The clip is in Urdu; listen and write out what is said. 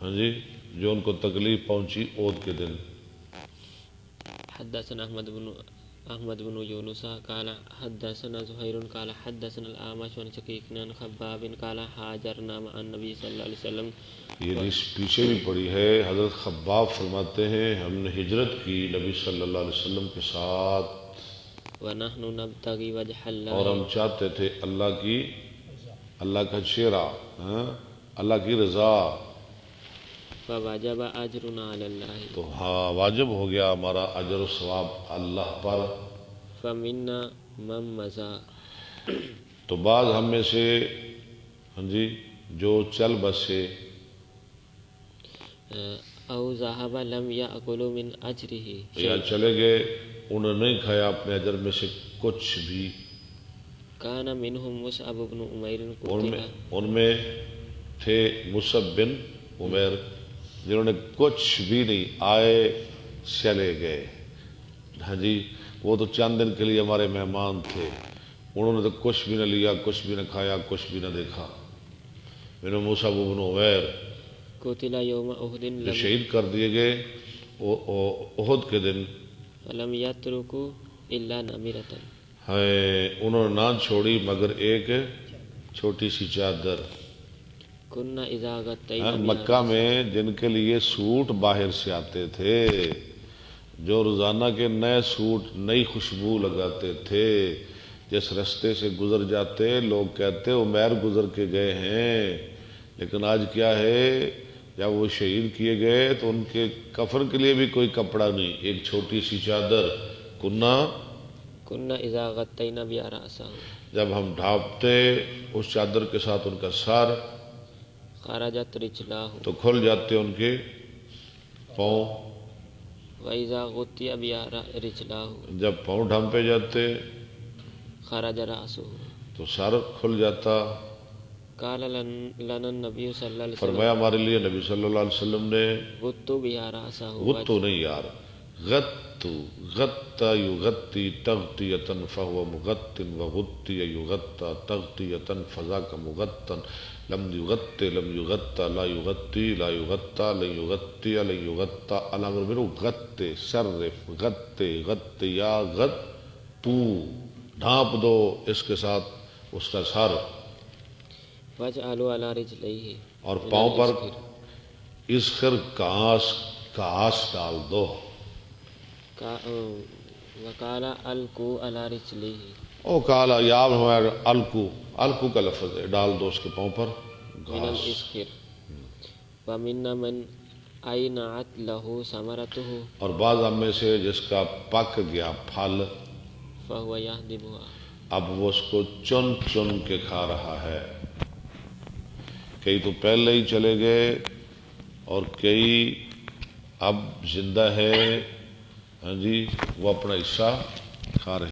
ہاں جی جو ان کو تکلیف پہنچی عود کے دن. حدثنا احمد بن یونس قال حدثنا زهير قال حدثنا الاعمش عن شقيق عن خباب قال هاجرنا مع النبي صلى الله عليه وسلم. یہ حدیث پیچھے بھی پڑی ہے. حضرت خباب فرماتے ہیں ہم نے ہجرت کی نبی صلی اللہ علیہ وسلم کے ساتھ ونحن نبتغي وجه الله اور ہم چاہتے تھے اللہ کا چہرہ، اللہ کی رضا. فوجب اجرنا على الله تو ہاں واجب ہو گیا ہمارا اجر و ثواب اللہ پر. فمنا من مضى تو بعض ہم میں سے ہاں جی جو چل بسے او ذهب لم يأكل من اجره یا چلے گئے انہوں نے نہیں کھایا اپنے اجر میں سے کچھ بھی. كان منهم مصعب بن عمير ان میں تھے مصعب بن عمیر جنہوں نے کچھ بھی نہیں آئے چلے گئے. ہاں جی وہ تو چند دن کے لیے ہمارے مہمان تھے، انہوں نے تو کچھ بھی نہ لیا، کچھ بھی نہ کھایا، کچھ بھی نہ دیکھا. میرے مصعب بن عمیر قتل يوم احد جو شہید کر دیے گئے احد کے دن، لم يتركوا الا نمرة انہوں نے نہ چھوڑی مگر ایک چھوٹی سی چادر. كنا اذا غطينا مکہ میں جن کے لیے سوٹ باہر سے آتے تھے، جو روزانہ کے نئے سوٹ نئی خوشبو لگاتے تھے، جس رستے سے گزر جاتے لوگ کہتے عمیر گزر کے گئے ہیں. لیکن آج کیا ہے، جب وہ شہید کیے گئے تو ان کے کفن کے لیے بھی کوئی کپڑا نہیں، ایک چھوٹی سی چادر. كنا اذا غطينا بها رأسه جب ہم ڈھانپتے اس چادر کے ساتھ ان کا سر خرجت رجلاه تو کھل جاتے ان کے پاؤں. واذا غطي بها رجلاه جب پاؤں ڈھانپے جاتے خرج رأسه تو سر کھل جاتا. قال لنا النبي صلى الله عليه وسلم فرمایا ہمارے لیے نبی صلی اللہ علیہ وسلم نے غطوا بها رأسه غتو نہیں یار، غطا یغطی تغطیتا فہو مغط وغطی یغطا تغطیتا فذاک مغطا لم یغطی لم یغطا لا یغطی لا یغطا لن یغطی لن یغطا الامر منو غطے صرف غطے غطے یا غطو ڈھانپ دو اس کے ساتھ اس کا سر واجعلوا على رجليه اور پاؤں پر اسخر کاس ڈال دو. وقال القوا على رجليه او کالا یا الکو کا لفظ ہے، ڈال دو اس کے پاؤں پر من گھاس. الاسكر ومنا من اينعت له ثمرته اور بعض ہم میں سے جس کا پک گیا پھل فهو يهدبها اب وہ اس کو چن چن کے کھا رہا ہے. کئی تو پہلے ہی چلے گئے اور کئی اب زندہ ہے، ہاں جی وہ اپنا حصہ کھا رہے